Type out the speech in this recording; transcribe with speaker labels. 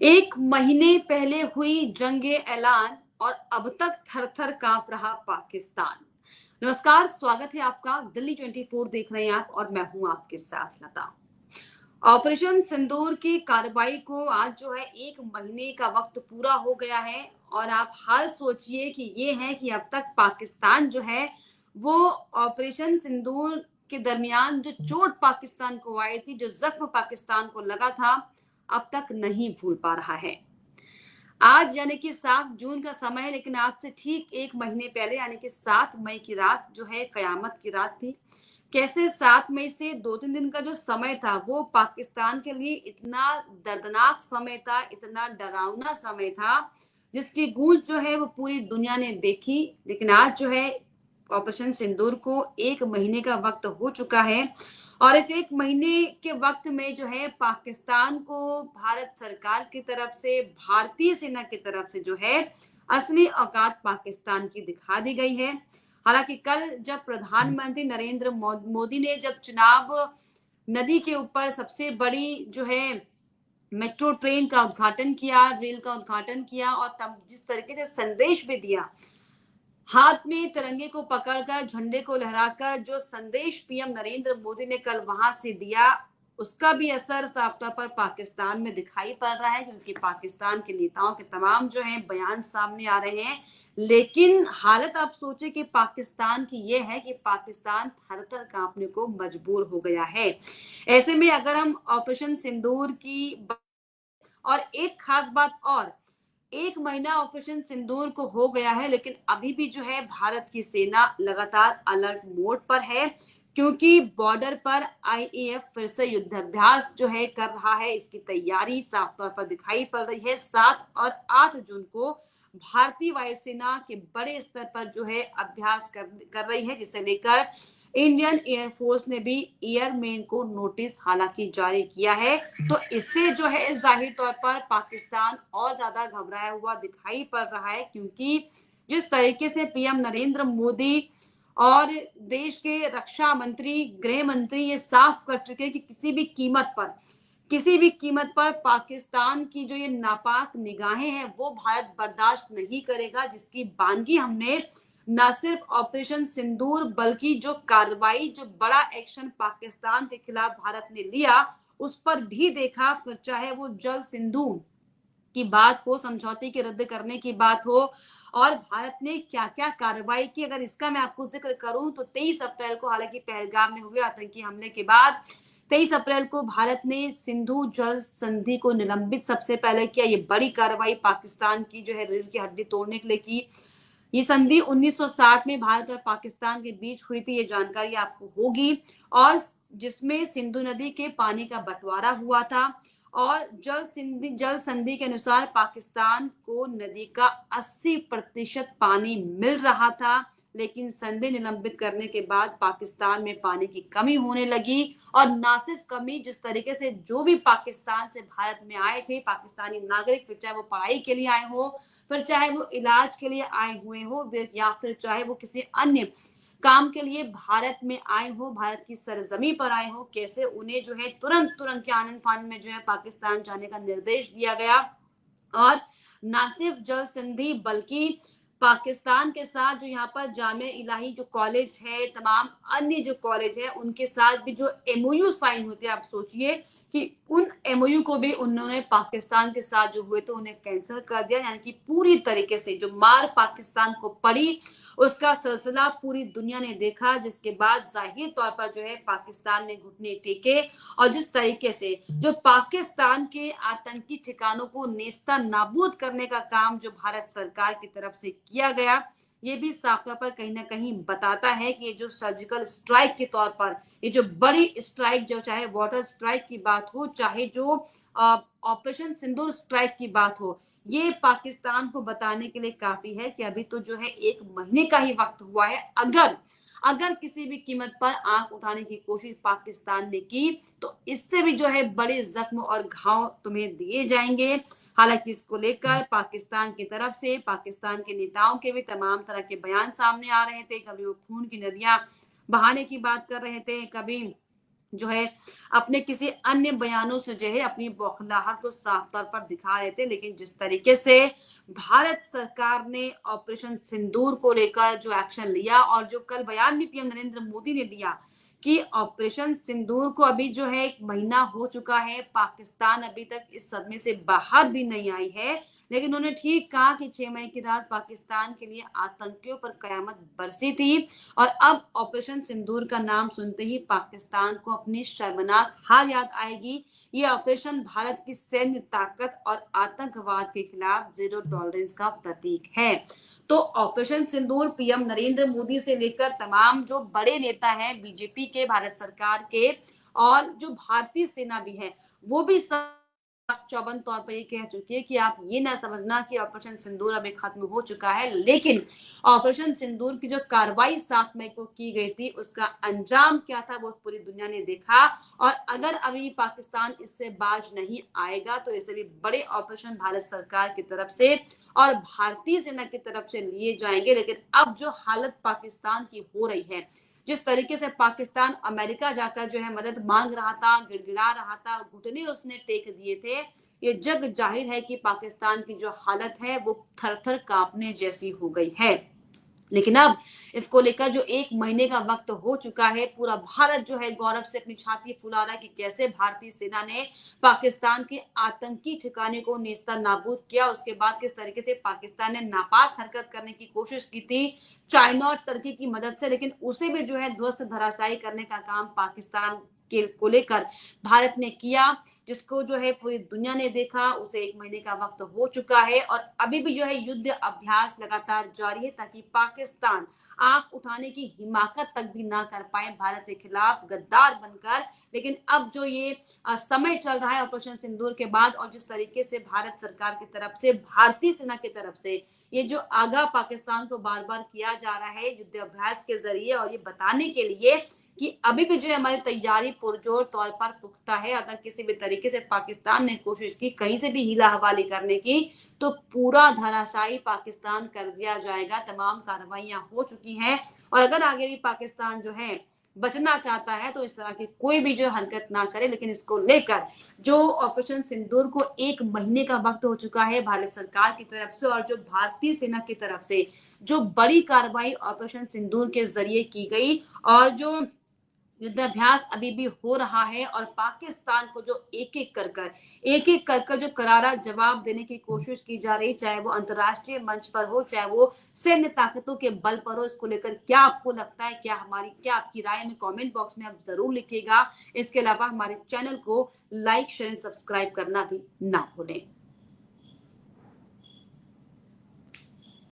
Speaker 1: एक महीने पहले हुई जंगे ऐलान और अब तक थर थर कांप रहा पाकिस्तान। नमस्कार, स्वागत है आपका। दिल्ली 24 देख रहे हैं आप और मैं हूं आपके साथ लता। ऑपरेशन सिंदूर की कार्रवाई को आज जो है एक महीने का वक्त पूरा हो गया है। और आप हाल सोचिए कि ये है कि अब तक पाकिस्तान जो है वो ऑपरेशन सिंदूर के दरमियान जो चोट पाकिस्तान को आई थी, जो जख्म पाकिस्तान को लगा था, अब तक नहीं भूल पा रहा है। आज यानी कि 7 जून का समय है, लेकिन आज से ठीक एक महीने पहले यानी कि 7 मई की रात जो है कयामत की रात थी। कैसे 7 मई से 2-3 दिन का जो समय था वो पाकिस्तान के लिए इतना दर्दनाक समय था, इतना डरावना समय था, जिसकी गूंज जो है वो पूरी दुनिया ने देखी। लेकिन आज जो है ऑपरेशन सिंदूर को एक महीने का वक्त हो चुका है। और इस एक महीने के वक्त में जो है पाकिस्तान को भारत सरकार की तरफ से, भारतीय सेना की तरफ से जो है असली औकात पाकिस्तान की दिखा दी गई है। हालांकि कल जब प्रधानमंत्री नरेंद्र मोदी ने जब चुनाव नदी के ऊपर सबसे बड़ी जो है मेट्रो ट्रेन का उद्घाटन किया, रेल का उद्घाटन किया, और तब जिस तरीके से संदेश भी दिया, हाथ में तिरंगे को पकड़कर, झंडे को लहराकर, जो संदेश पीएम नरेंद्र मोदी ने कल वहां से दिया, उसका भी असर साफ तौर पर पाकिस्तान में दिखाई पड़ रहा है। क्योंकि पाकिस्तान के नेताओं के तमाम जो हैं बयान सामने आ रहे हैं। लेकिन हालत आप सोचे कि पाकिस्तान की ये है कि पाकिस्तान थर थर कांपने को मजबूर हो गया है। ऐसे में अगर हम ऑपरेशन सिंदूर की और एक खास बात और, एक महीना ऑपरेशन सिंदूर को हो गया है, लेकिन अभी भी जो है भारत की सेना लगातार अलर्ट मोड पर है। क्योंकि बॉर्डर पर आईएएफ फिर से युद्धाभ्यास जो है कर रहा है। इसकी तैयारी साफ तौर पर दिखाई पड़ रही है। 7 और 8 जून को भारतीय वायुसेना के बड़े स्तर पर जो है अभ्यास कर रही है, जिसे लेकर इंडियन एयरफोर्स ने भी एयरमैन को नोटिस हालांकि जारी किया है। तो इससे जो है जाहिर तौर पर पाकिस्तान और ज्यादा घबराया हुआ दिखाई पड़ रहा है। क्योंकि जिस तरीके से पीएम नरेंद्र मोदी और देश के रक्षा मंत्री, गृह मंत्री ये साफ कर चुके हैं कि किसी भी कीमत पर पाकिस्तान की जो ये नापाक निगाहें हैं वो भारत बर्दाश्त नहीं करेगा। जिसकी बानगी हमने न सिर्फ ऑपरेशन सिंदूर बल्कि जो कार्रवाई, जो बड़ा एक्शन पाकिस्तान के खिलाफ भारत ने लिया, उस पर भी देखा। फिर चाहे वो जल सिंधु की बात हो, समझौते के रद्द करने की बात हो, और भारत ने क्या क्या कार्रवाई की, अगर इसका मैं आपको जिक्र करूं तो 23 अप्रैल को, हालांकि पहलगाम में हुए आतंकी हमले के बाद 23 अप्रैल को भारत ने सिंधु जल संधि को निलंबित सबसे पहले किया। ये बड़ी कार्रवाई पाकिस्तान की जो है रीढ़ की हड्डी तोड़ने के लिए की। ये संधि 1960 में भारत और पाकिस्तान के बीच हुई थी, ये जानकारी आपको होगी। और जिसमें सिंधु नदी के पानी का बंटवारा हुआ था। और जल संधि के अनुसार पाकिस्तान को नदी का 80% पानी मिल रहा था। लेकिन संधि निलंबित करने के बाद पाकिस्तान में पानी की कमी होने लगी। और ना सिर्फ कमी, जिस तरीके से जो भी पाकिस्तान से भारत में आए थे पाकिस्तानी नागरिक, फिर चाहे वो पढ़ाई के लिए आए हो, फिर चाहे वो इलाज के लिए आए हुए हो, या फिर चाहे वो किसी अन्य काम के लिए भारत में आए हो, भारत की सरजमी पर आए हो, कैसे उन्हें जो है तुरंत तुरंत के आनन फानन में जो है पाकिस्तान जाने का निर्देश दिया गया। और ना सिर्फ जल संधि बल्कि पाकिस्तान के साथ जो यहाँ पर जामे इलाही जो कॉलेज है, तमाम अन्य जो कॉलेज है, उनके साथ भी जो एमओयू साइन होते हैं, आप सोचिए कि उन एमओयू को भी उन्होंने पाकिस्तान के साथ जो हुए तो उन्हें कैंसिल कर दिया। यानी कि पूरी तरीके से जो मार पाकिस्तान को पड़ी उसका सिलसिला पूरी दुनिया ने देखा। जिसके बाद जाहिर तौर पर जो है पाकिस्तान ने घुटने टेके। और जिस तरीके से जो पाकिस्तान के आतंकी ठिकानों को नेस्ता नाबूद करने का काम जो भारत सरकार की तरफ से किया गया, ये भी साफ तौर पर कहीं ना कहीं बताता है कि ये जो सर्जिकल स्ट्राइक के तौर पर, ये जो बड़ी स्ट्राइक, जो चाहे वाटर स्ट्राइक की बात हो, चाहे जो ऑपरेशन सिंदूर स्ट्राइक की बात हो, ये पाकिस्तान को बताने के लिए काफी है कि अभी तो जो है एक महीने का ही वक्त हुआ है। अगर अगर किसी भी कीमत पर आंख उठाने की कोशिश पाकिस्तान ने की तो इससे भी जो है बड़े जख्म और घाव तुम्हें दिए जाएंगे। हालांकि इसको लेकर पाकिस्तान की तरफ से पाकिस्तान के नेताओं के भी तमाम तरह के बयान सामने आ रहे थे। कभी वो खून की नदियां बहाने की बात कर रहे थे, कभी जो है अपने किसी अन्य बयानों से जो है अपनी बौखलाहट को साफ तौर पर दिखा रहे थे। लेकिन जिस तरीके से भारत सरकार ने ऑपरेशन सिंदूर को लेकर जो एक्शन लिया और जो कल बयान भी पीएम नरेंद्र मोदी ने दिया कि ऑपरेशन सिंदूर को अभी जो है 1 महीना हो चुका है, पाकिस्तान अभी तक इस सदमे से बाहर भी नहीं आई है। लेकिन उन्होंने ठीक कहा कि 6 मई की रात पाकिस्तान के लिए आतंकियों पर कयामत बरसी थी और अब ऑपरेशन सिंदूर का नाम सुनते ही पाकिस्तान को अपनी शर्मनाक हार याद आएगी। ये ऑपरेशन भारत की सैन्य ताकत और आतंकवाद के खिलाफ जीरो टॉलरेंस का प्रतीक है। तो ऑपरेशन सिंदूर पीएम नरेंद्र मोदी से लेकर तमाम जो बड़े नेता हैं बीजेपी के, भारत सरकार के और जो भारतीय सेना भी है, वो भी सब चौबंद तौर पर ये कह चुकी है कि आप ये ना समझना कि ऑपरेशन सिंदूर अभी खत्म हो चुका है। लेकिन ऑपरेशन सिंदूर की जो कार्रवाई 7 मई को की गई थी उसका अंजाम क्या था वो पूरी दुनिया ने देखा और अगर अभी पाकिस्तान इससे बाज नहीं आएगा तो इससे भी बड़े ऑपरेशन भारत सरकार की तरफ से और भारतीय सेना की तरफ से लिए जाएंगे। लेकिन अब जो हालत पाकिस्तान की हो रही है, जिस तरीके से पाकिस्तान अमेरिका जाकर जो है मदद मांग रहा था, गिड़गिड़ा रहा था, घुटने उसने टेक दिए थे, ये जग जाहिर है कि पाकिस्तान की जो हालत है वो थर थर कांपने जैसी हो गई है। लेकिन अब इसको लेकर जो 1 महीने का वक्त हो चुका है, पूरा भारत जो है गौरव से अपनी छाती फुला रहा है कि कैसे भारतीय सेना ने पाकिस्तान के आतंकी ठिकाने को नेस्ता नाबूद किया। उसके बाद किस तरीके से पाकिस्तान ने नापाक हरकत करने की कोशिश की थी चाइना और तुर्की की मदद से, लेकिन उसे भी जो है ध्वस्त धराशायी करने का काम पाकिस्तान के को लेकर भारत ने किया, जिसको जो है पूरी दुनिया ने देखा। उसे 1 महीने का वक्त हो चुका है और अभी भी जो है युद्ध अभ्यास लगातार जारी है ताकि पाकिस्तान आंख उठाने की हिमाकत तक भी ना कर पाए भारत के खिलाफ गद्दार बनकर। लेकिन अब जो ये समय चल रहा है ऑपरेशन सिंदूर के बाद और जिस तरीके से भारत सरकार की तरफ से, भारतीय सेना की तरफ से ये जो आगाह पाकिस्तान को बार बार किया जा रहा है युद्ध अभ्यास के जरिए और ये बताने के लिए कि अभी भी जो है हमारी तैयारी पुरजोर तौर पर पुख्ता है। अगर किसी भी तरीके से पाकिस्तान ने कोशिश की कहीं से भी हीला हवाली करने की तो पूरा धराशायी पाकिस्तान कर दिया जाएगा। तमाम कार्रवाइयां हो चुकी हैं और अगर आगे भी पाकिस्तान जो है बचना चाहता है तो इस तरह की कोई भी जो हरकत ना करे। लेकिन इसको लेकर जो ऑपरेशन सिंदूर को 1 महीने का वक्त हो चुका है भारत सरकार की तरफ से और जो भारतीय सेना की तरफ से जो बड़ी कार्रवाई ऑपरेशन सिंदूर के जरिए की गई और जो युद्धाभ्यास अभी भी हो रहा है और पाकिस्तान को जो एक एक कर जो करारा जवाब देने की कोशिश की जा रही, चाहे वो अंतर्राष्ट्रीय मंच पर हो, चाहे वो सैन्य ताकतों के बल पर हो, इसको लेकर क्या आपको लगता है, क्या आपकी राय हमें कमेंट बॉक्स में आप जरूर लिखिएगा। इसके अलावा हमारे चैनल को लाइक शेयर सब्सक्राइब करना भी ना भूलें।